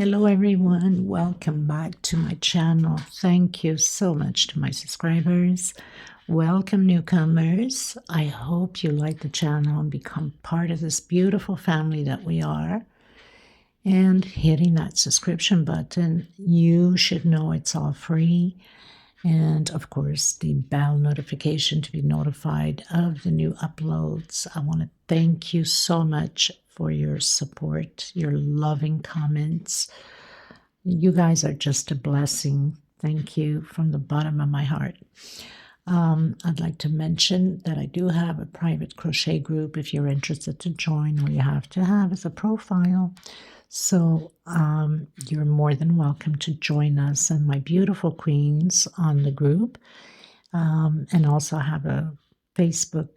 Hello everyone, welcome back to my channel. Thank you so much to my subscribers. Welcome newcomers. I hope you like the channel and become part of this beautiful family that we are. And hitting that subscription button, you should know it's all free. And of course, the bell notification to be notified of the new uploads. I want to thank you so much for your support, your loving comments. You guys are just a blessing. Thank you from the bottom of my heart. I'd like to mention that I do have a private crochet group if you're interested to join. All you have to have is a profile. So you're more than welcome to join us and my beautiful queens on the group. And also have a Facebook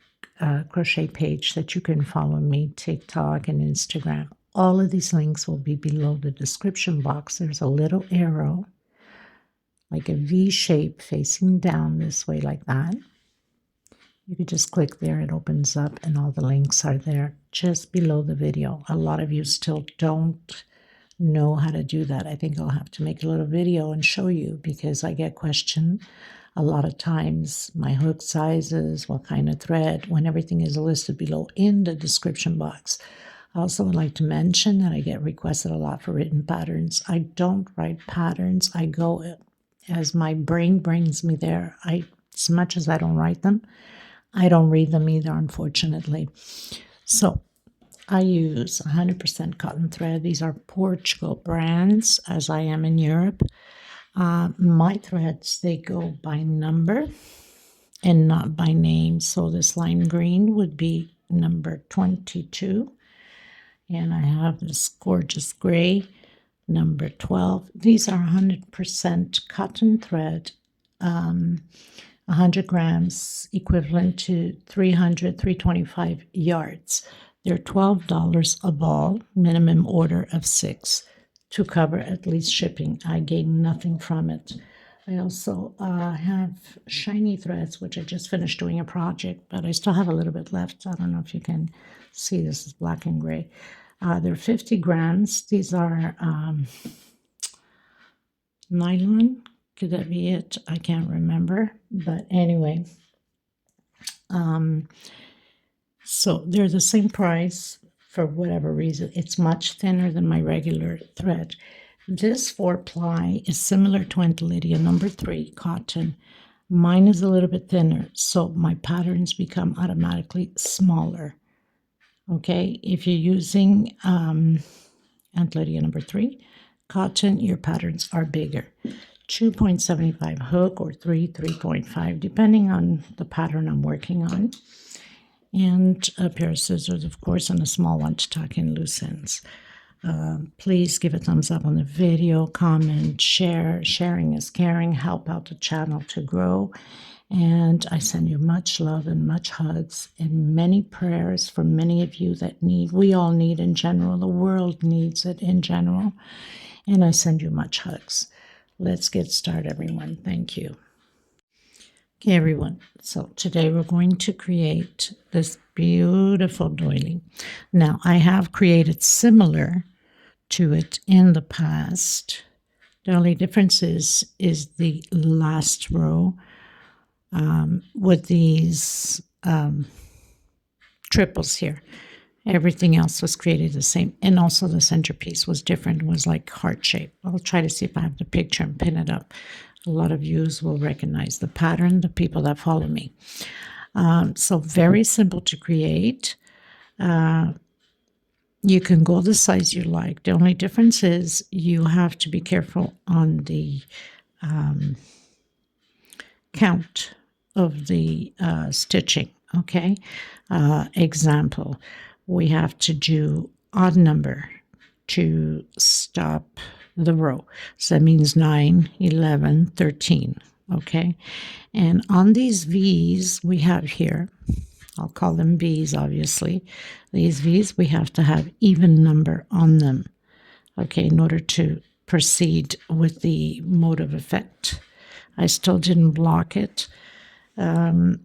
crochet page that you can follow me, TikTok and Instagram. All of these links will be below the description box. There's a little arrow, like a V shape facing down this way like that. You could just click there, it opens up and all the links are there just below the video. A lot of you still don't know how to do that. I think I'll have to make a little video and show you because I get questioned a lot of times, my hook sizes, what kind of thread, when everything is listed below in the description box. I also would like to mention that I get requested a lot for written patterns. I don't write patterns. I go as my brain brings me there. As much as I don't write them, I don't read them either, unfortunately. So I use 100% cotton thread. These are Portugal brands, as I am in Europe. My threads, they go by number and not by name. So this lime green would be number 22. And I have this gorgeous gray, number 12. These are 100% cotton thread, 100 grams, equivalent to 325 yards. They're $12 a ball, minimum order of 6. To cover at least shipping. I gain nothing from it. I also have shiny threads, which I just finished doing a project, but I still have a little bit left. I don't know if you can see, this is black and gray. They're 50 grams. These are nylon. Could that be it? I can't remember. But anyway, so they're the same price. For whatever reason, it's much thinner than my regular thread. This 4-ply is similar to Aunt Lydia number 3 cotton. Mine is a little bit thinner, so my patterns become automatically smaller. Okay, if you're using Aunt Lydia number 3 cotton, your patterns are bigger. 2.75 hook or 3.5, depending on the pattern I'm working on. And a pair of scissors, of course, and a small one to tuck in loose ends. Please give a thumbs up on the video, comment, share. Sharing is caring. Help out the channel to grow. And I send you much love and much hugs and many prayers for many of you that need. We all need in general. The world needs it in general. And I send you much hugs. Let's get started, everyone. Thank you. Okay, everyone, so today we're going to create this beautiful doily. Now, I have created similar to it in the past. The only difference is the last row with these triples here. Everything else was created the same. And also the centerpiece was different, it was like heart shape. I'll try to see if I have the picture and pin it up. A lot of you will recognize the pattern, the people that follow me. So very simple to create. You can go the size you like. The only difference is you have to be careful on the count of the stitching, okay? Example, we have to do odd number to stop the row. So that means 9, 11, 13, okay? And on these V's we have here, I'll call them V's, obviously. These V's, we have to have even number on them, okay, in order to proceed with the motive effect. I still didn't block it. A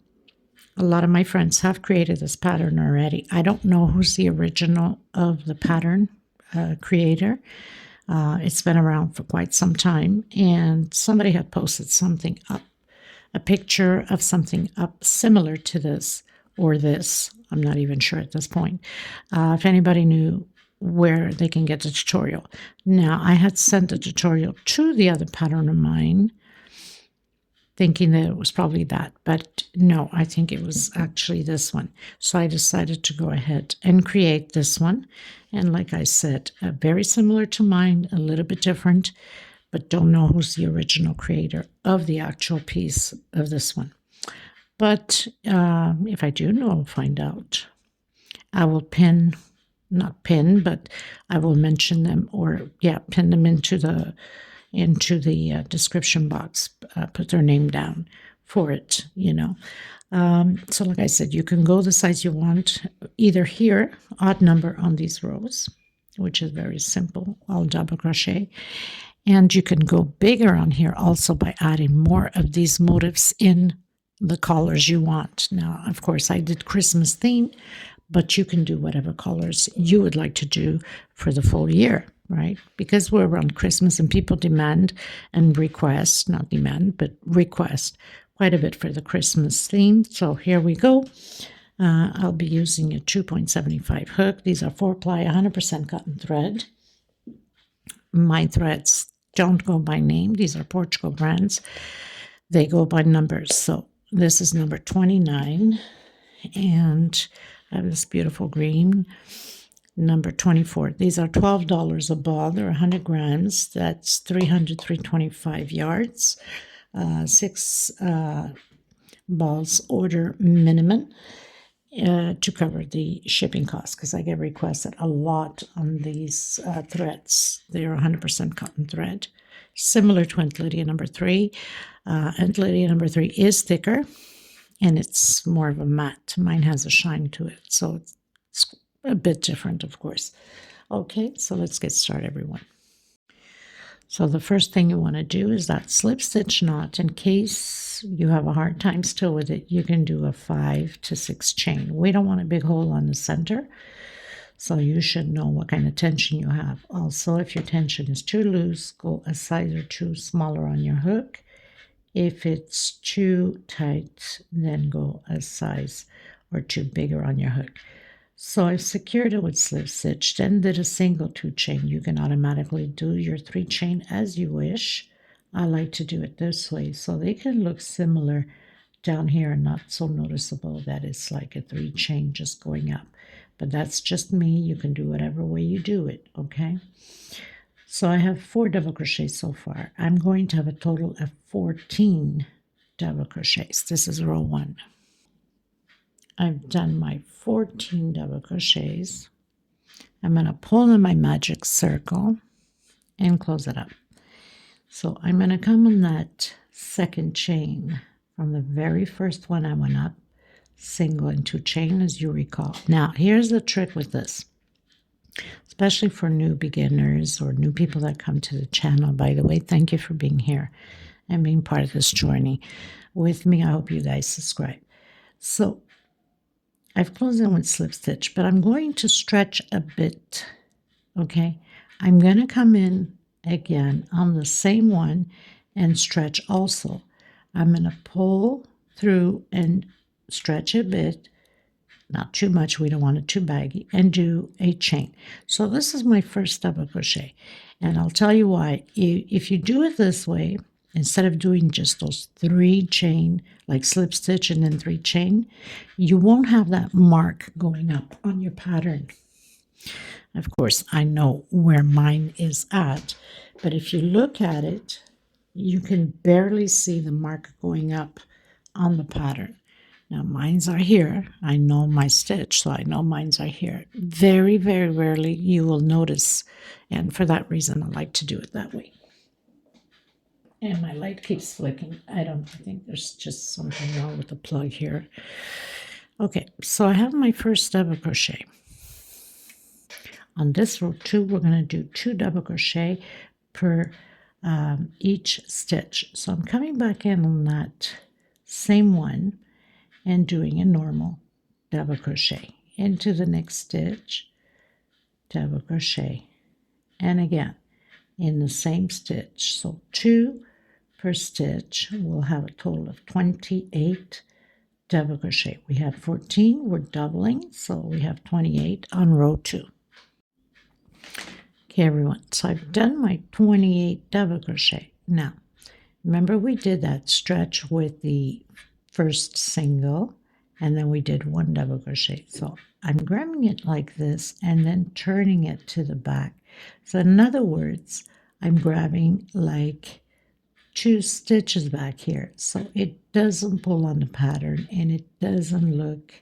lot of my friends have created this pattern already. I don't know who's the original of the pattern creator. It's been around for quite some time, and somebody had posted something up, a picture of something up similar to this or this. I'm not even sure at this point. If anybody knew where they can get the tutorial. Now, I had sent a tutorial to the other pattern of mine, thinking that it was probably that, but no, I think it was actually this one. So I decided to go ahead and create this one. And like I said, very similar to mine, a little bit different, but don't know who's the original creator of the actual piece of this one. But if I do know, I'll find out. I will not pin, but I will mention them, or pin them into the description box, put their name down for it, So like I said, you can go the size you want, either here, odd number on these rows, which is very simple, all double crochet. And you can go bigger on here also by adding more of these motifs in the colors you want. Now, of course, I did Christmas theme, but you can do whatever colors you would like to do for the full year, right? Because we're around Christmas and people demand and request, not demand, but request quite a bit for the Christmas theme. So here we go. I'll be using a 2.75 hook. These are 4-ply, 100% cotton thread. My threads don't go by name. These are Portugal brands. They go by numbers. So this is number 29. And I have this beautiful green, number 24. These are $12 a ball. They're 100 grams. That's 325 yards. 6 balls order minimum to cover the shipping costs, because I get requested a lot on these threads. They're 100% cotton thread, similar to Aunt Lydia number 3. Aunt Lydia number 3 is thicker, and it's more of a matte. Mine has a shine to it, so it's a bit different, of course. Okay, so let's get started, everyone. So the first thing you want to do is that slip stitch knot. In case you have a hard time still with it, you can do a 5 to 6 chain. We don't want a big hole on the center, so you should know what kind of tension you have. Also, if your tension is too loose, go a size or 2 smaller on your hook. If it's too tight, then go a size or 2 bigger on your hook. So I've secured it with slip stitch, then did a single 2 chain. You can automatically do your 3 chain as you wish. I like to do it this way so they can look similar down here and not so noticeable that it's like a 3 chain just going up. But that's just me. You can do whatever way you do it, okay? So I have 4 double crochets so far. I'm going to have a total of 14 double crochets. This is row 1. I've done my 14 double crochets. I'm going to pull in my magic circle and close it up. So I'm going to come on that second chain from the very first one I went up, single and 2 chain, as you recall. Now, here's the trick with this, especially for new beginners or new people that come to the channel. By the way, thank you for being here and being part of this journey with me. I hope you guys subscribe. So I've closed in with slip stitch, but I'm going to stretch a bit, okay? I'm going to come in again on the same one and stretch also. I'm going to pull through and stretch a bit, not too much, we don't want it too baggy, and do a chain. So this is my first double crochet, and I'll tell you why. If you do it this way, instead of doing just those 3 chain, like slip stitch and then 3 chain, you won't have that mark going up on your pattern. Of course, I know where mine is at, but if you look at it, you can barely see the mark going up on the pattern. Now, mines are here. I know my stitch, so I know mines are here. Very, very rarely you will notice, and for that reason, I like to do it that way. And my light keeps flicking. I think there's just something wrong with the plug here. Okay, so I have my first double crochet. On this row 2, we're going to do 2 double crochet per each stitch. So I'm coming back in on that same one and doing a normal double crochet into the next stitch, double crochet, and again in the same stitch. So 2 per stitch. We'll have a total of 28 double crochet. We had 14, we're doubling, so we have 28 on row 2. Okay, everyone, so I've done my 28 double crochet. Now, remember we did that stretch with the first single, and then we did 1 double crochet. So I'm grabbing it like this and then turning it to the back. So in other words, I'm grabbing like 2 stitches back here, so it doesn't pull on the pattern and it doesn't look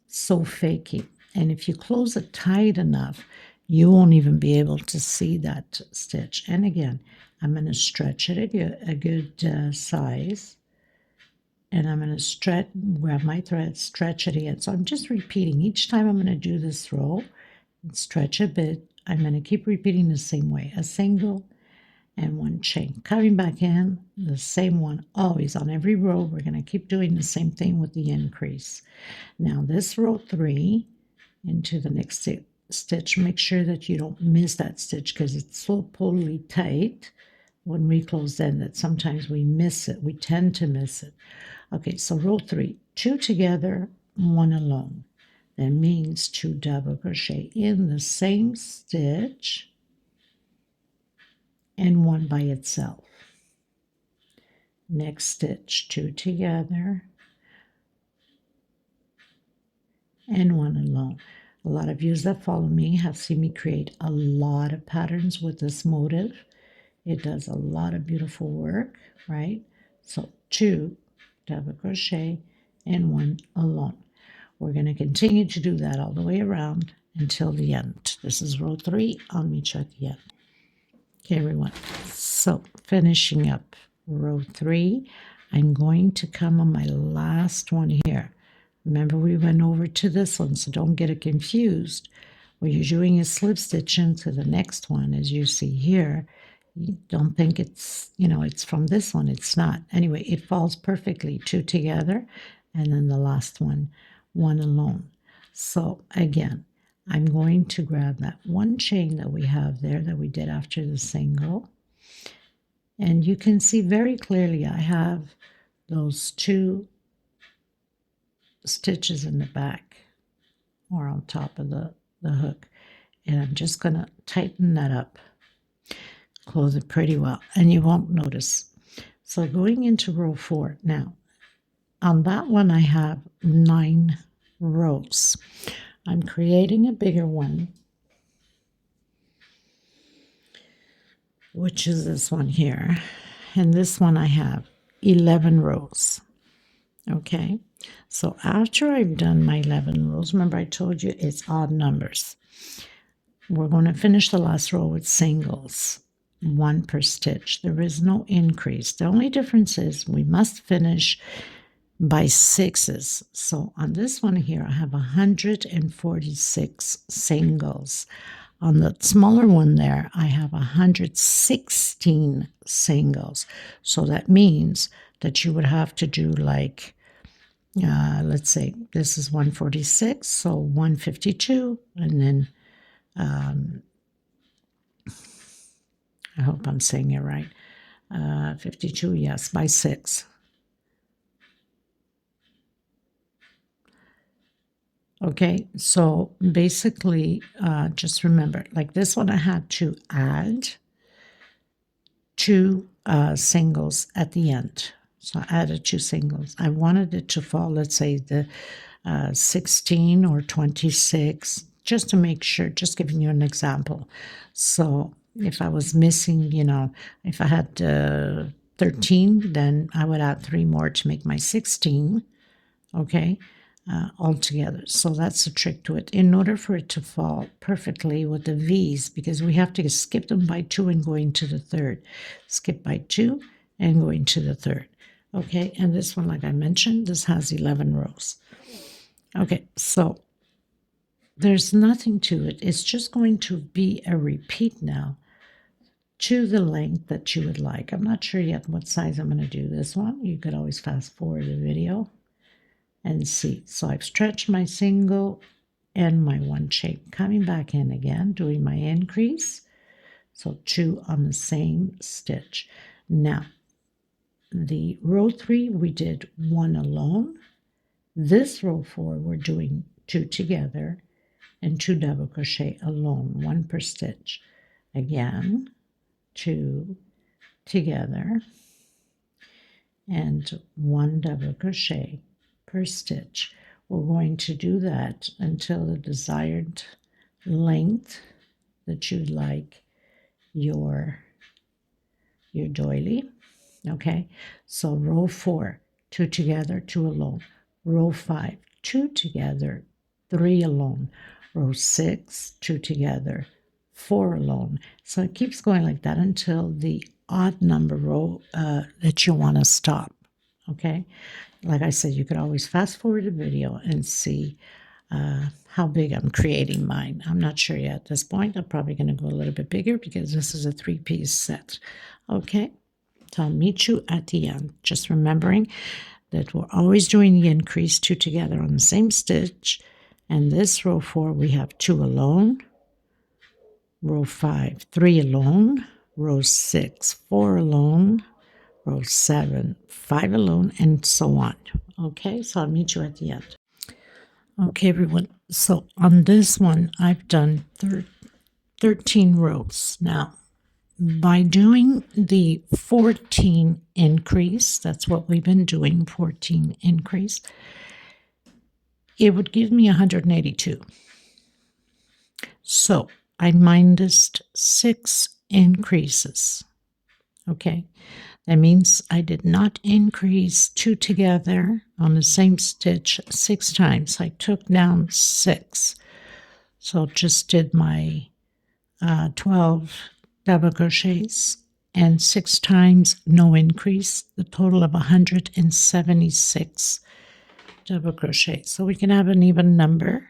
so fakey. And if you close it tight enough, you won't even be able to see that stitch. And again, I'm going to stretch it a good size, and I'm going to grab my thread, stretch it again. So I'm just repeating each time I'm going to do this row and stretch a bit. I'm going to keep repeating the same way, a single and 1 chain, coming back in the same one always on every row. We're going to keep doing the same thing with the increase. Now this row 3 into the next stitch, make sure that you don't miss that stitch because it's so pulley tight when we close in that sometimes we miss it. We tend to miss it. Okay, so row 3, 2 together, 1 alone. That means 2 double crochet in the same stitch and 1 by itself. Next stitch, 2 together and 1 alone. A lot of you that follow me have seen me create a lot of patterns with this motif. It does a lot of beautiful work, right? So 2 double crochet and 1 alone. We're going to continue to do that all the way around until the end. This is row 3. I'll meet you at the end. Okay, everyone. So finishing up row 3, I'm going to come on my last one here. Remember, we went over to this one, so don't get it confused. What you're doing is slip stitch into the next one, as you see here. You don't think it's, it's from this one. It's not. Anyway, it falls perfectly, 2 together, and then the last one, 1 alone. So again, I'm going to grab that 1 chain that we have there that we did after the single. And you can see very clearly I have those 2 stitches in the back or on top of the hook. And I'm just going to tighten that up. Close it pretty well, and you won't notice. So going into row 4. Now, on that one I have 9 rows. I'm creating a bigger one, which is this one here. And this one I have 11 rows. Okay, so after I've done my 11 rows, remember I told you it's odd numbers. We're going to finish the last row with singles, 1 per stitch. There is no increase. The only difference is we must finish by 6s. So on this one here, I have 146 singles. On the smaller one there, I have 116 singles. So that means that you would have to do like, let's say this is 146, so 152, and then I hope I'm saying it right. 52, yes, by 6. Okay, so basically, just remember, like this one, I had to add 2 singles at the end. So I added 2 singles. I wanted it to fall, let's say, the 16 or 26, just to make sure, just giving you an example. So if I was missing, if I had 13, then I would add 3 more to make my 16, okay, altogether. So that's the trick to it. In order for it to fall perfectly with the V's, because we have to skip them by 2 and go into the third. Skip by 2 and go into the third. Okay, and this one, like I mentioned, this has 11 rows. Okay, so there's nothing to it. It's just going to be a repeat now to the length that you would like. I'm not sure yet what size I'm going to do this one. You could always fast forward the video and see. So I've stretched my single and my 1 chain. Coming back in again, doing my increase, So 2 on the same stitch. Now, the row 3, we did 1 alone. This row 4, we're doing 2 together and 2 double crochet alone, 1 per stitch. Again, 2 together and 1 double crochet per stitch. We're going to do that until the desired length that you like your doily. Okay, so row 4, 2 together, 2 alone. Row 5, 2 together, 3 alone. Row 6, 2 together, 4 alone. So it keeps going like that until the odd number row that you want to stop. Okay, like I said, you could always fast forward the video and see how big I'm creating mine. I'm not sure yet at this point. I'm probably going to go a little bit bigger because this is a 3-piece set. Okay, so I'll meet you at the end. Just remembering that we're always doing the increase 2 together on the same stitch. And this row 4, we have 2 alone. Row 5, 3 alone. Row 6, 4 alone. Row 7, 5 alone, and so on. Okay, so I'll meet you at the end. Okay, everyone. So on this one, I've done 13 rows. Now, by doing the 14 increase, that's what we've been doing, 14 increase, it would give me 182. So I minused 6 increases. Okay, that means I did not increase 2 together on the same stitch 6 times. I took down 6. So just did my 12 double crochets and 6 times, no increase, the total of 176 double crochets. So we can have an even number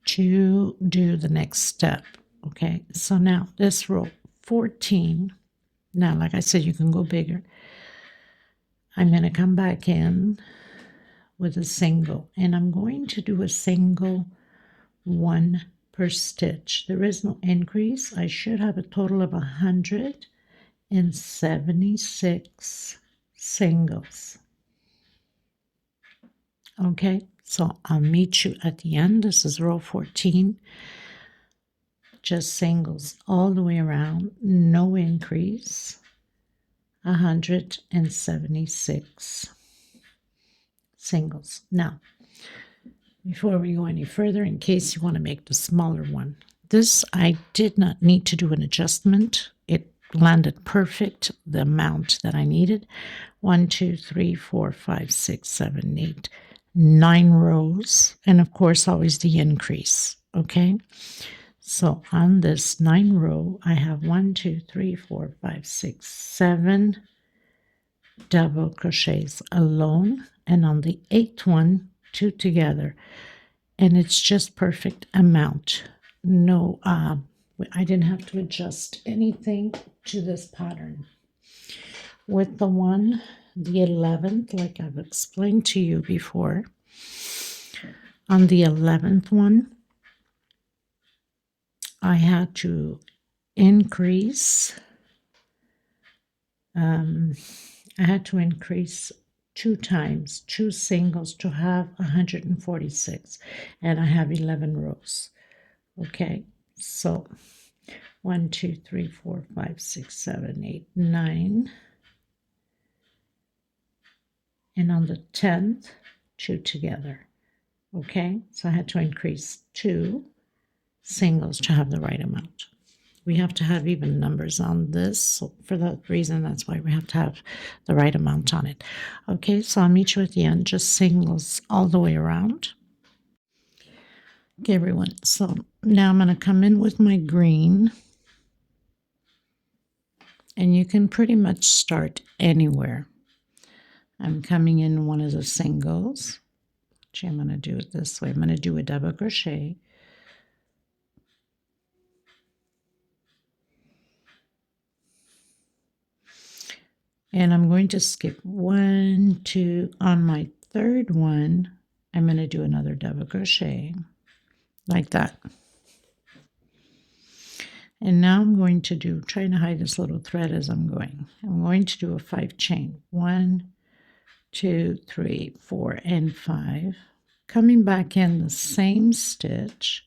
to do the next step. Okay, so now this row 14. Now, like I said, you can go bigger. I'm going to come back in with a single, and I'm going to do a single 1 per stitch. There is no increase. I should have a total of 176 singles. Okay, so I'll meet you at the end. This is row 14. Just singles all the way around, no increase. 176 singles. Now, before we go any further, in case you want to make the smaller one, this I did not need to do an adjustment. It landed perfect, the amount that I needed. 1, 2, 3, 4, 5, 6, 7, 8, 9 rows, and of course always the increase. Okay, so on this 9 row, I have 1, 2, 3, 4, 5, 6, 7 double crochets alone, and on the 8th one, 2 together, and it's just perfect amount. No, I didn't have to adjust anything to this pattern. With the 11th, like I've explained to you before, on the 11th one, I had to increase. I had to increase 2 times, 2 singles to have 146, and I have 11 rows. Okay, so 1, 2, 3, 4, 5, 6, 7, 8, 9, and on the 10th, 2 together. Okay, so I had to increase 2 singles to have the right amount. We have to have even numbers on this. So for that reason, that's why we have to have the right amount on it. Okay, so I'll meet you at the end. Just singles all the way around. Okay, everyone. So now I'm going to come in with my green. And you can pretty much start anywhere. I'm coming in one of the singles. Actually, I'm going to do it this way. I'm going to do a double crochet. And I'm going to skip 1, 2. On my 3rd one, I'm going to do another double crochet like that. And now I'm going to do, trying to hide this little thread as I'm going. I'm going to do a 5 chain. 1, 2, 3, 4, and 5. Coming back in the same stitch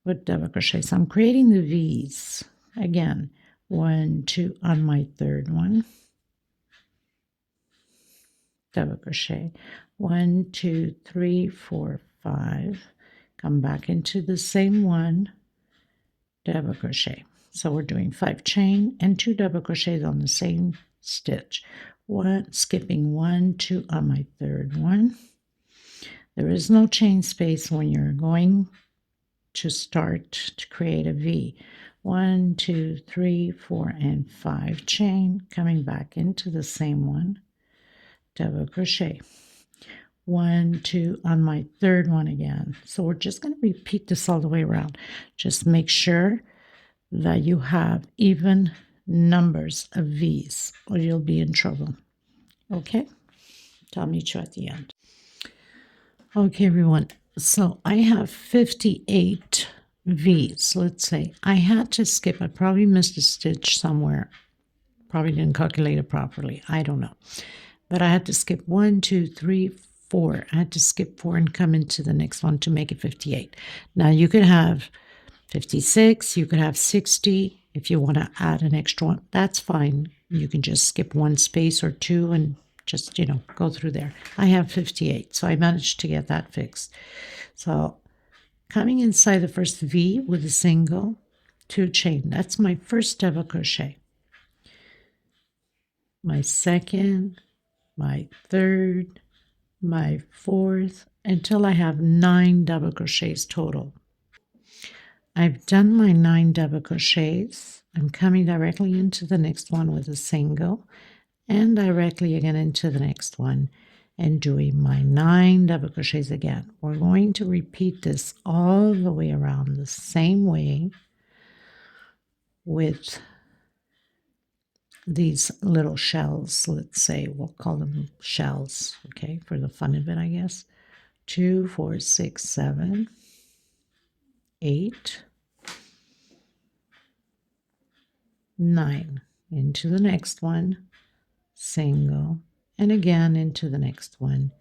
with double crochet. So I'm creating the V's again. 1, 2 on my third one. Double crochet. 1, 2, 3, 4, 5. Come back into the same one. Double crochet. So we're doing 5 chain and 2 double crochets on the same stitch. Skipping 1, 2 on my third one. There is no chain space when you're going to start to create a V. 1, 2, 3, 4, and 5 chain, coming back into the same one. Double crochet. 1, 2 on my third one again. So we're just going to repeat this all the way around. Just make sure that you have even numbers of V's or you'll be in trouble. Okay? I'll meet you at the end. Okay, everyone. So I have 58 V's. Let's say I had to skip. I probably missed a stitch somewhere. Probably didn't calculate it properly. I don't know. But I had to skip 1, 2, 3, 4. I had to skip 4 and come into the next one to make it 58. Now you could have 56. You could have 60. If you want to add an extra one, that's fine. You can just skip 1 space or 2 and just, go through there. I have 58, so I managed to get that fixed. So coming inside the first V with a single, 2 chain. That's my first double crochet. My second, my third, my fourth, until I have 9 double crochets total. I've done my 9 double crochets. I'm coming directly into the next one with a single and directly again into the next one and doing my 9 double crochets again. We're going to repeat this all the way around the same way with these little shells. Let's say we'll call them shells, okay, for the fun of it, I guess. 2, 4, 6, 7, 8, 9. Into the next one, single, and again into the next one,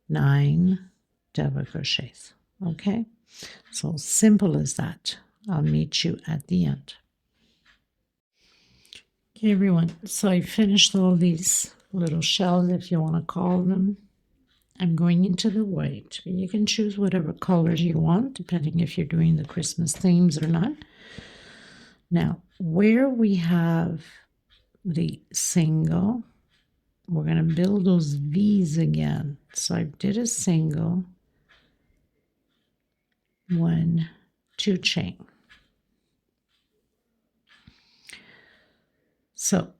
9 double crochets. Okay, so simple as that. I'll meet you at the end. Okay, everyone, so I finished all these little shells, if you want to call them. I'm going into the white. You can choose whatever colors you want, depending if you're doing the Christmas themes or not. Now, where we have the single, we're going to build those V's again. So I did a single, 1, 2 chain. So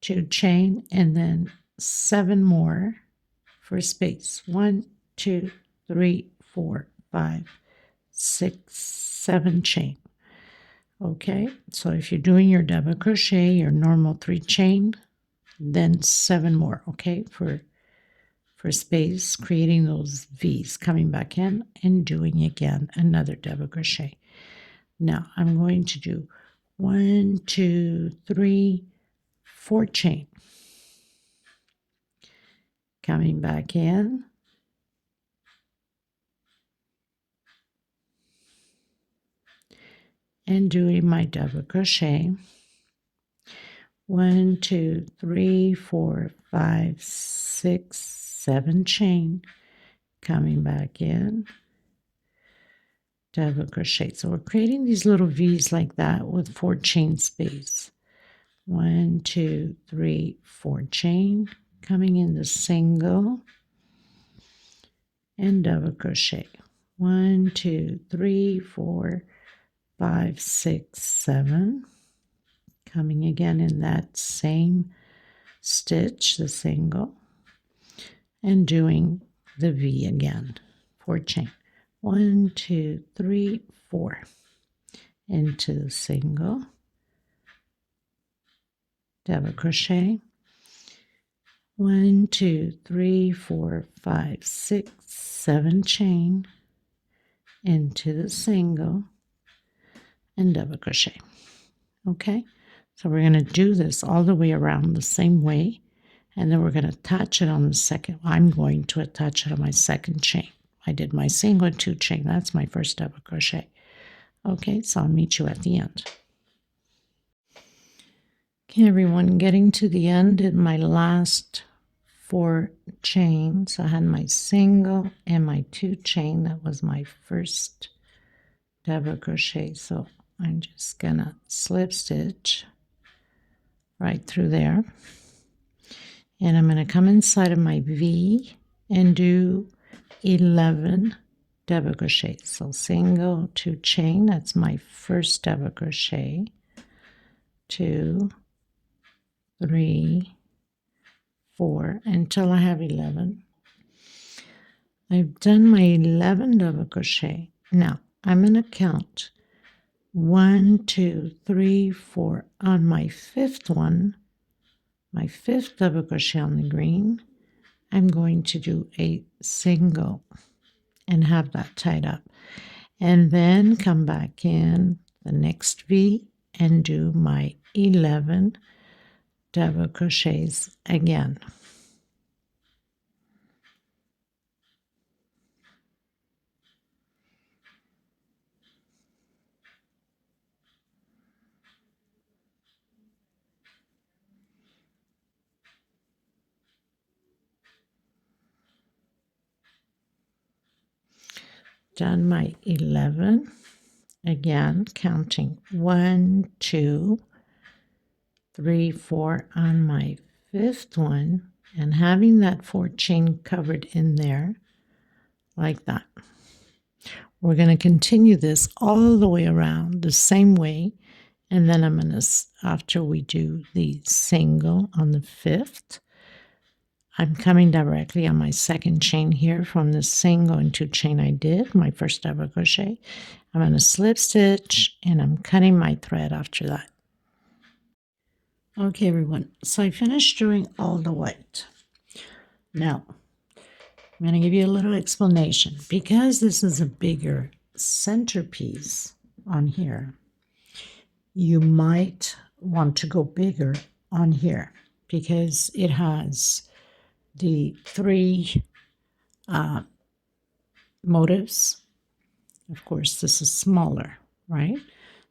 two chain and then 7 more for space. 1, 2, 3, 4, 5, 6, 7 chain. Okay, so if you're doing your double crochet, your normal 3 chain, then 7 more, okay, for space, creating those V's, coming back in and doing again another double crochet. Now I'm going to do 1, 2, 3, 4 chain. Coming back in. And doing my double crochet. 1, 2, 3, 4, 5, 6, 7 chain, coming back in, double crochet. So we're creating these little V's like that with 4 chain space. 1, 2, 3, 4 chain, coming in the single and double crochet. 1, 2, 3, 4, 5, 6, 7. Coming again in that same stitch, the single, and doing the V again, 4 chain. 1, 2, 3, 4. Into the single, double crochet. 1, 2, 3, 4, 5, 6, 7 chain into the single and double crochet. Okay, so we're going to do this all the way around the same way, and then we're going to attach it on the second. I'm going to attach it on my second chain. I did my single and 2 chain. That's my first double crochet. Okay, so I'll meet you at the end. Okay, everyone, getting to the end in my last 4 chains. I had my single and my 2 chain. That was my first double crochet. So I'm just gonna slip stitch right through there. And I'm gonna come inside of my V and do 11 double crochet. So single, 2 chain, that's my first double crochet. 2, 3, 4 until I have 11. I've done my 11 double crochet. Now I'm going to count 1, 2, 3, 4 on my 5th one, my 5th double crochet on the green. I'm going to do a single and have that tied up, and then come back in the next V and do my 11 double crochets again. Done my 11, again counting 1, 2, 3, 4 on my 5th one, and having that 4 chain covered in there like that. We're going to continue this all the way around the same way, and then I'm going to, after we do the single on the 5th, I'm coming directly on my 2nd chain here from the single and 2 chain I did, my first double crochet. I'm going to slip stitch and I'm cutting my thread after that. Okay, everyone, so I finished doing all the white. Now, I'm going to give you a little explanation. Because this is a bigger centerpiece on here, you might want to go bigger on here because it has the 3 motifs. Of course, this is smaller, right?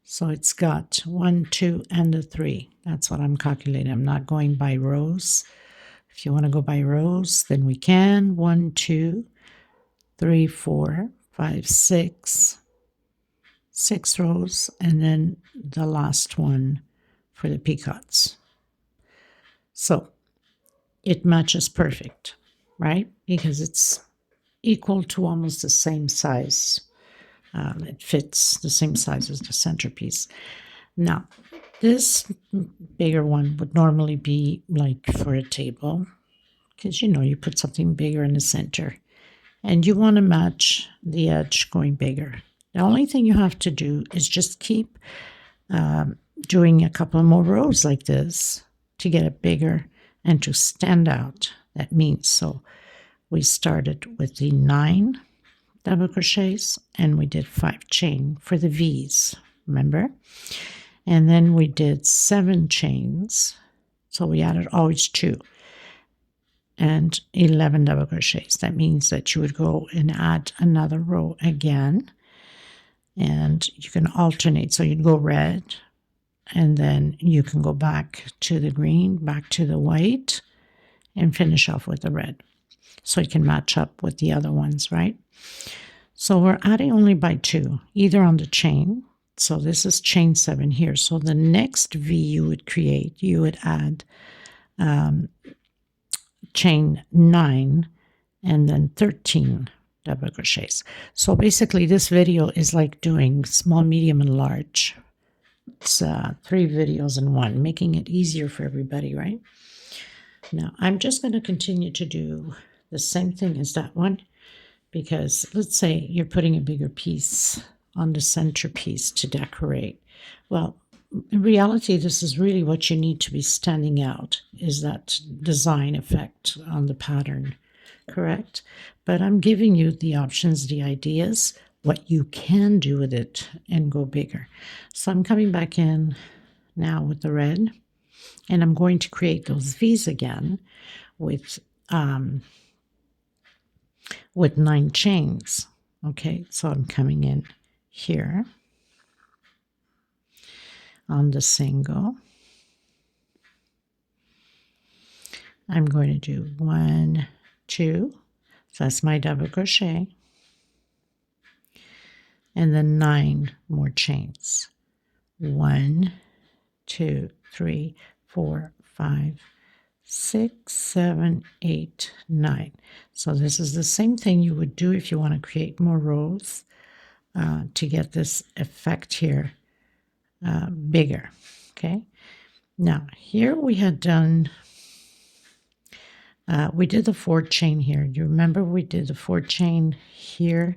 So it's got 1, 2, and a 3. That's what I'm calculating. I'm not going by rows. If you want to go by rows, then we can. 1, 2, 3, 4, 5, 6. 6 rows, and then the last one for the peacocks. So it matches perfect, right? Because it's equal to almost the same size. It fits the same size as the centerpiece. Now, this bigger one would normally be like for a table, because you put something bigger in the center, and you want to match the edge going bigger. The only thing you have to do is just keep doing a couple more rows like this to get it bigger and to stand out. That means, so we started with the 9 double crochets and we did 5 chain for the V's, remember? And then we did 7 chains, so we added always 2, and 11 double crochets. That means that you would go and add another row again, and you can alternate. So you'd go red, and then you can go back to the green, back to the white, and finish off with the red. So you can match up with the other ones, right? So we're adding only by 2, either on the chain. So this is chain 7 here. So the next V you would create, you would add chain 9 and then 13 double crochets. So basically this video is like doing small, medium, and large. It's 3 videos in one, making it easier for everybody, right? Now I'm just going to continue to do the same thing as that one, because let's say you're putting a bigger piece on the centerpiece to decorate. Well, in reality, this is really what you need to be standing out, is that design effect on the pattern, correct? But I'm giving you the options, the ideas, what you can do with it and go bigger. So I'm coming back in now with the red, and I'm going to create those V's again with 9 chains. Okay, so I'm coming in here on the single. I'm going to do 1, 2, so that's my double crochet, and then 9 more chains. 1, 2, 3, 4, 5, 6, 7, 8, 9. So this is the same thing you would do if you want to create more rows to get this effect here bigger. Okay, now here we had done we did the 4 chain here. Do you remember we did the 4 chain here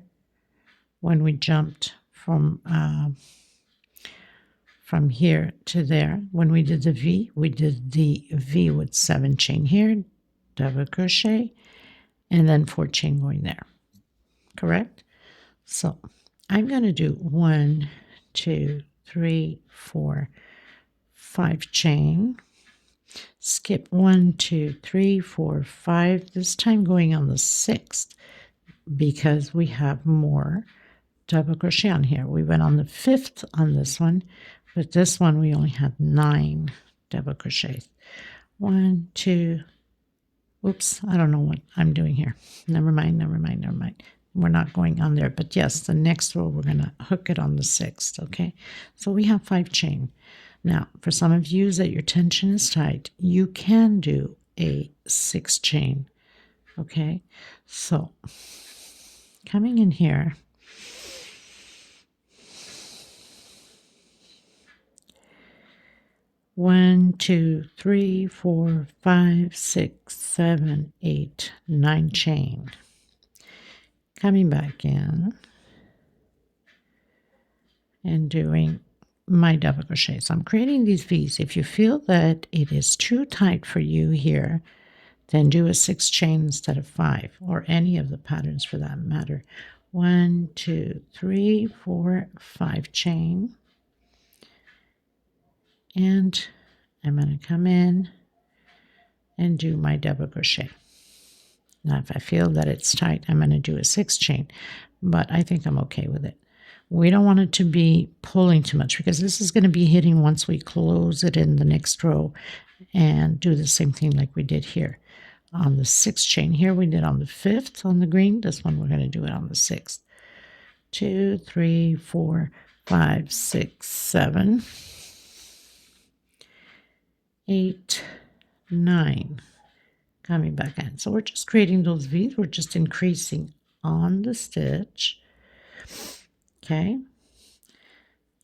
when we jumped from here to there? When we did the V, we did the V with 7 chain here, double crochet, and then 4 chain going there, correct? So I'm going to do 1, 2, 3, 4, 5 chain, skip 1, 2, 3, 4, 5, this time going on the 6th because we have more double crochet on here. We went on the 5th on this one, but this one we only had 9 double crochets. 1, 2, oops, I don't know what I'm doing here. Never mind. We're not going on there, but yes, the next row we're going to hook it on the 6th, okay? So we have 5 chain. Now, for some of you that your tension is tight, you can do a 6 chain, okay? So, coming in here, one, 2, 3, 4, 5, 6, 7, 8, 9 chain. Coming back in and doing my double crochet. So I'm creating these V's. If you feel that it is too tight for you here, then do a 6 chain instead of 5, or any of the patterns for that matter. 1, 2, 3, 4, 5 chain. And I'm going to come in and do my double crochet. Now, if I feel that it's tight, I'm going to do a 6 chain, but I think I'm okay with it. We don't want it to be pulling too much because this is going to be hitting once we close it in the next row and do the same thing like we did here. On the 6th chain here, we did on the 5th on the green. This one, we're going to do it on the 6th. 2, 3, 4, 5, 6, 7, 8, 9. Coming back in. So we're just creating those V's. We're just increasing on the stitch. Okay.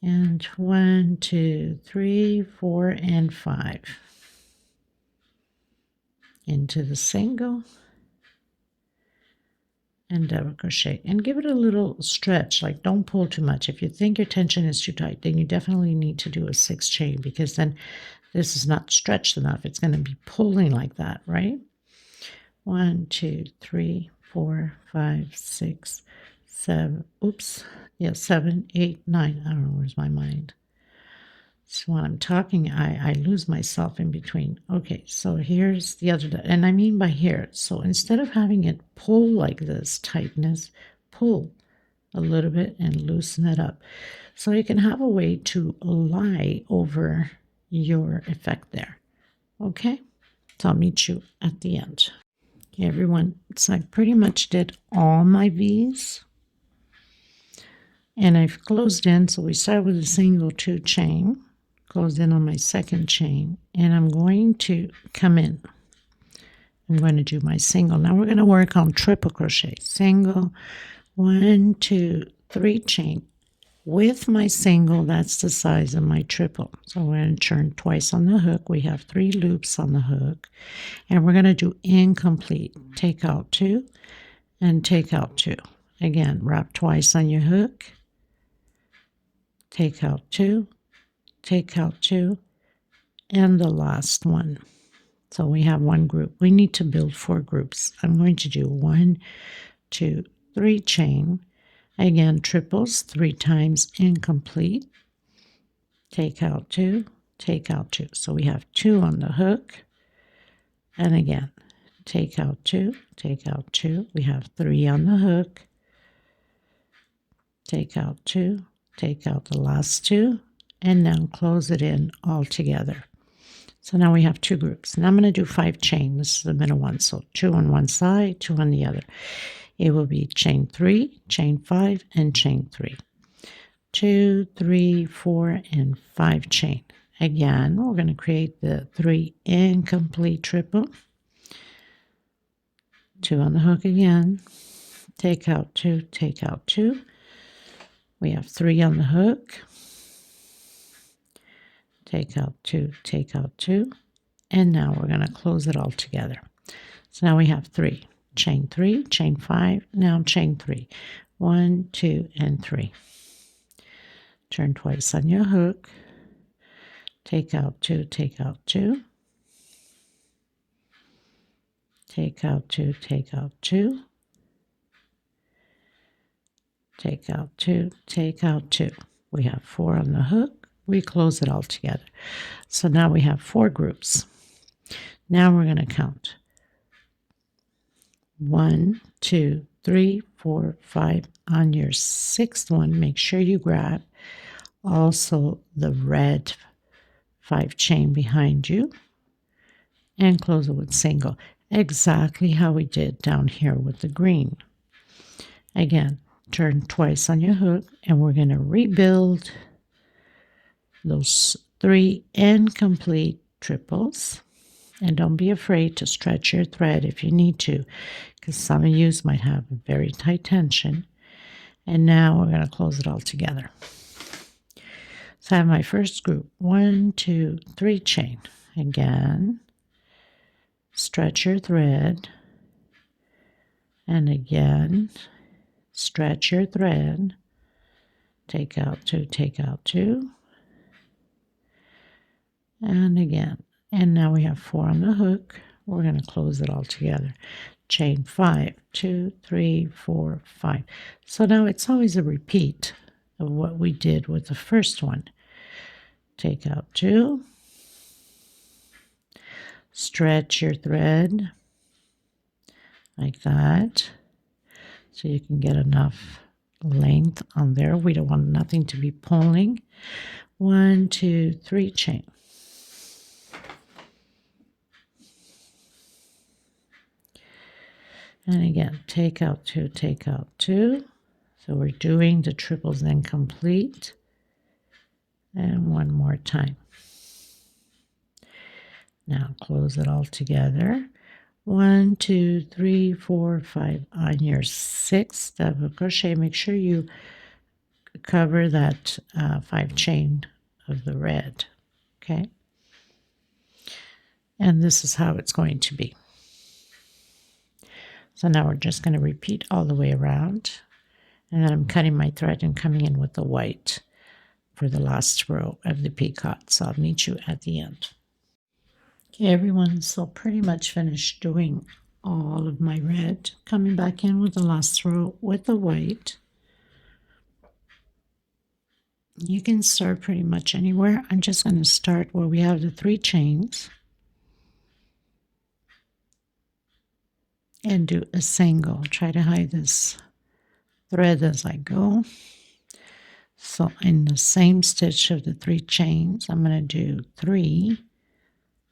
And 1, 2, 3, 4, and 5. Into the single and double crochet. And give it a little stretch, like don't pull too much. If you think your tension is too tight, then you definitely need to do a 6 chain because then this is not stretched enough. It's going to be pulling like that, right? 1, 2, 3, 4, 5, 6, 7. Oops. Yeah, 7, 8, 9. I don't know, where's my mind? So when I'm talking, I lose myself in between. Okay, so here's the other, and I mean by here. So instead of having it pull like this, tightness, pull a little bit and loosen it up. So you can have a way to lie over your effect there. Okay, so I'll meet you at the end. Okay, everyone, so I pretty much did all my V's. And I've closed in, so we start with a single 2 chain, close in on my 2nd chain, and I'm going to come in. I'm going to do my single. Now we're going to work on triple crochet. Single, 1, 2, 3 chain. With my single, that's the size of my triple. So we're going to turn twice on the hook. We have 3 loops on the hook, and we're going to do incomplete. Take out 2 and take out 2. Again, wrap twice on your hook. Take out 2 take out 2, and the last one. So we have one group. We need to build 4 groups. I'm going to do 1, 2, 3 chain. Again, triples 3 times incomplete. Take out 2, take out 2. So we have 2 on the hook. And again, take out 2, take out 2. We have 3 on the hook. Take out 2, take out the last 2, and now close it in all together. So now we have 2 groups. Now I'm going to do 5 chain. This is the middle one. So 2 on one side, 2 on the other. It will be chain 3, chain 5, and chain 3. 2, 3, 4, and 5 chain. Again, we're going to create the 3 incomplete triple. 2 on the hook again. Take out 2, take out 2. We have 3 on the hook. Take out 2, take out 2. And now we're going to close it all together. So now we have 3. Chain 3, chain 5, now chain 3. 1, 2, and 3. Turn twice on your hook. Take out 2, take out 2. Take out 2, take out 2. Take out 2, take out 2. We have 4 on the hook. We close it all together. So now we have 4 groups. Now we're going to count. 1, 2, 3, 4, 5. On your 6th one, make sure you grab also the red 5 chain behind you and close it with single. Exactly how we did down here with the green. Again, turn twice on your hook, and we're going to rebuild those 3 incomplete triples. And don't be afraid to stretch your thread if you need to, because some of you might have a very tight tension. And now we're going to close it all together. So I have my first group. 1, 2, 3 chain. Again, stretch your thread. And again, stretch your thread. Take out 2, take out 2. And again. And now we have 4 on the hook. We're going to close it all together. Chain 5, 2, 3, 4, 5. So now it's always a repeat of what we did with the first one. Take out 2. Stretch your thread like that so you can get enough length on there. We don't want nothing to be pulling. 1, 2, 3 chain. And again, take out 2, take out 2. So we're doing the triples incomplete. And one more time. Now close it all together. 1, 2, 3, 4, 5. On your 6th double crochet, make sure you cover that 5 chain of the red. Okay? And this is how it's going to be. So now we're just going to repeat all the way around. And then I'm cutting my thread and coming in with the white for the last row of the peacock. So I'll meet you at the end. Okay, everyone, so pretty much finished doing all of my red. Coming back in with the last row with the white. You can start pretty much anywhere. I'm just going to start where we have the 3 chains. And do a single. Try to hide this thread as I go. So in the same stitch of the 3 chains, I'm going to do 3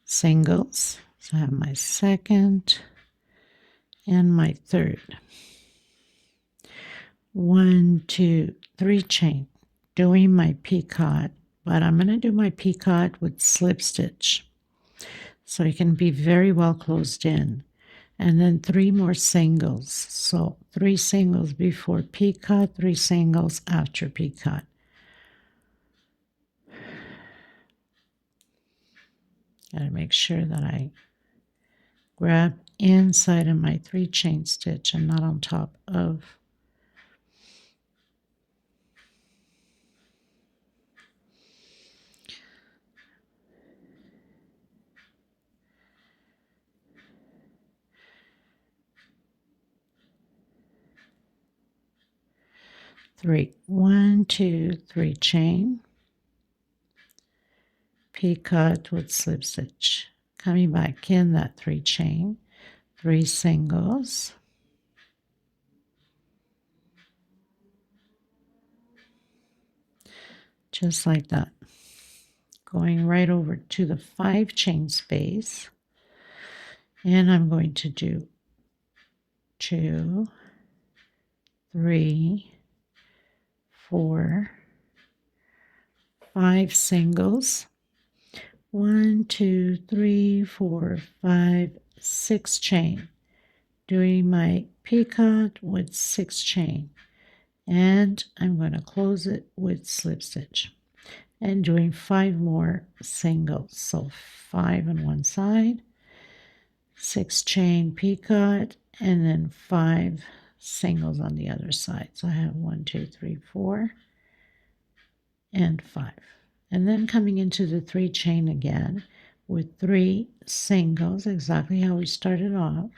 singles. So I have my 2nd and my 3rd. 1, 2, 3 chain. Doing my peacock, but I'm going to do my peacock with slip stitch. So it can be very well closed in. And then 3 more singles. So 3 singles before peacock, 3 singles after peacock. Gotta make sure that I grab inside of my 3 chain stitch and not on top of. 3. 1, 2, 3 chain, picot with slip stitch. Coming back in that 3 chain, 3 singles, just like that. Going right over to the 5 chain space, and I'm going to do 2, 3, 4, 5 singles. 1, 2, 3, 4, 5, 6 chain. Doing my picot with 6 chain, and I'm going to close it with slip stitch, and doing 5 more singles. So 5 on one side, 6 chain picot, and then 5 singles on the other side. So I have 1, 2, 3, 4, and 5. And then coming into the 3 chain again with 3 singles, exactly how we started off.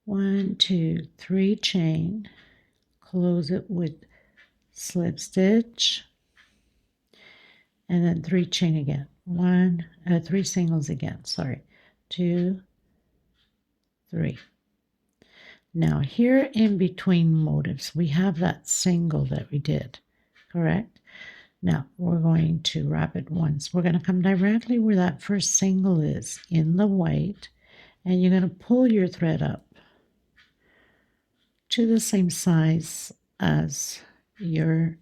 1, 2, 3 chain, close it with slip stitch, and then 3 chain again. 3 singles again, sorry. 2, 3. Now here in between motifs, we have that single that we did, correct? Now we're going to wrap it once. We're going to come directly where that first single is in the white, and you're going to pull your thread up to the same size as your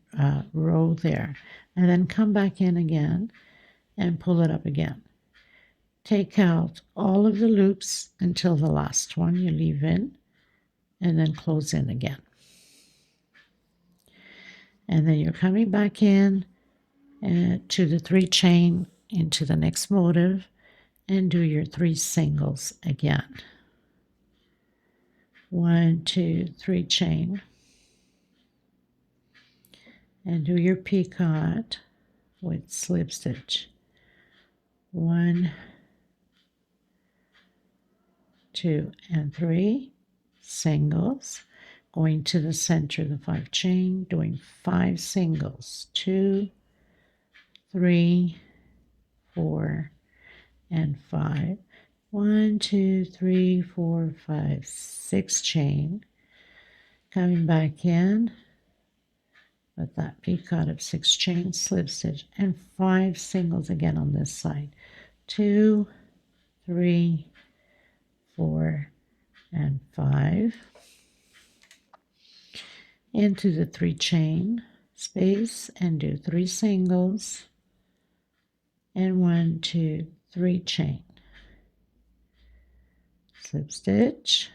row there, and then come back in again and pull it up again. Take out all of the loops until the last one you leave in, and then close in again. And then you're coming back in to the 3 chain into the next motif, and do your 3 singles again. 1, 2, 3 chain, and do your picot with slip stitch. 1, 2, and 3 singles, going to the center of the 5 chain, doing 5 singles. 2, 3, 4, and 5. 1, 2, 3, 4, 5, 6 chain. Coming back in with that picot of 6 chain, slip stitch, and 5 singles again on this side. 2, 3, 4, and 5. Into the 3 chain space and do 3 singles, and 1, 2, 3 chain. Slip stitch,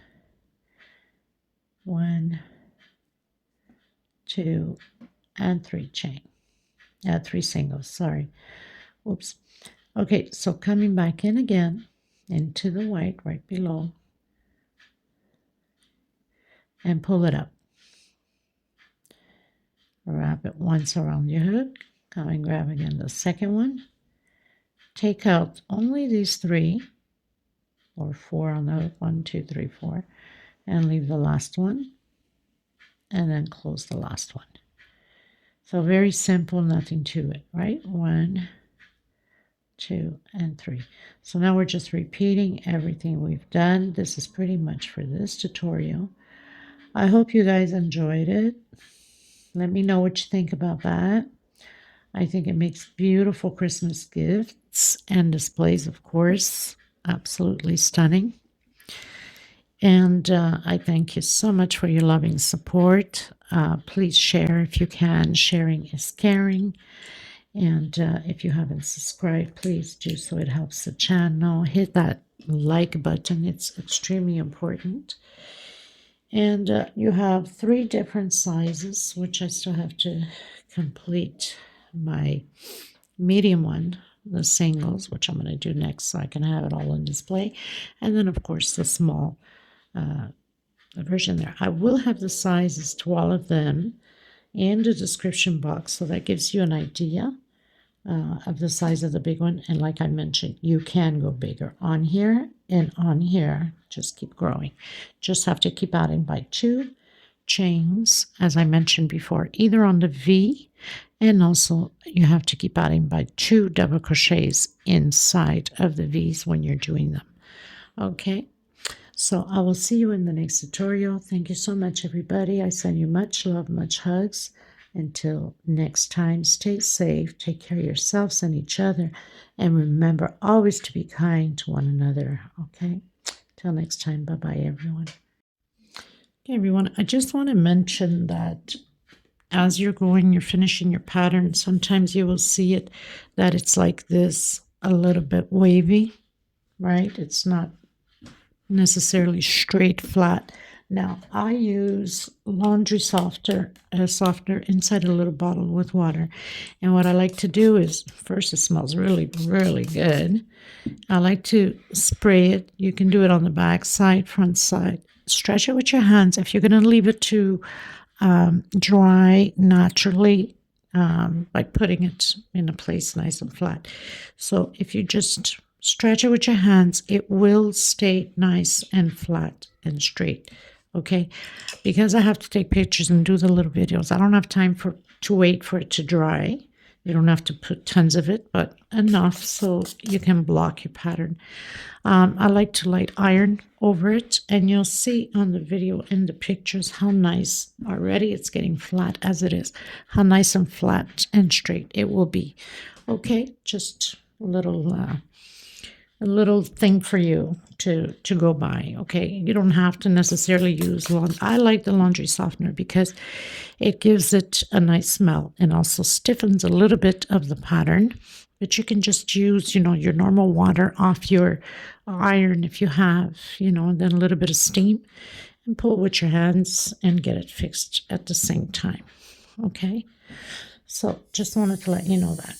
1, 2, and 3 chain. 3 singles, sorry. Oops. Okay, so coming back in again into the white right below, and pull it up. Wrap it once around your hook. Come and grab again the second one. Take out only these 3 or 4 on the hook, 1, 2, 3, 4, and leave the last one, and then close the last one. So very simple, nothing to it, right? 1, 2, and 3. So now we're just repeating everything we've done. This is pretty much for this tutorial. I hope you guys enjoyed it. Let me know what you think about that. I think it makes beautiful Christmas gifts and displays, of course. Absolutely stunning. And I thank you so much for your loving support. Please share if you can. Sharing is caring. And if you haven't subscribed, please do so. It helps the channel. Hit that like button. It's extremely important. And you have 3 different sizes, which I still have to complete my medium one, the singles, which I'm going to do next so I can have it all on display. And then, of course, the small version there. I will have the sizes to all of them in the description box, so that gives you an idea of the size of the big one. And like I mentioned, you can go bigger on here and on here. Just keep growing. Just have to keep adding by 2 chains, as I mentioned before, either on the V, and also you have to keep adding by 2 double crochets inside of the V's when you're doing them. Okay, so I will see you in the next tutorial. Thank you so much, everybody. I send you much love, much hugs. Until next time, stay safe, take care of yourselves and each other, and remember always to be kind to one another. Okay, till next time, bye-bye, everyone. Okay, everyone, I just want to mention that as you're going, you're finishing your pattern, sometimes you will see it that it's like this, a little bit wavy, right? It's not necessarily straight flat. Now I use laundry softener inside a little bottle with water, and what I like to do is, first, it smells really good. I like to spray it. You can do it on the back side, front side. Stretch it with your hands. If you're going to leave it to dry naturally, by putting it in a place nice and flat. So if you just stretch it with your hands, it will stay nice and flat and straight. Okay, because I have to take pictures and do the little videos, I don't have time to wait for it to dry. You don't have to put tons of it, but enough so you can block your pattern. I like to light iron over it, and you'll see on the video in the pictures how nice already it's getting flat as it is, how nice and flat and straight it will be. Okay, just a little thing for you to go by. Okay, you don't have to necessarily use I like the laundry softener because it gives it a nice smell and also stiffens a little bit of the pattern. But you can just use, your normal water off your iron if you have, and then a little bit of steam, and pull with your hands and get it fixed at the same time. Okay, so just wanted to let you know that.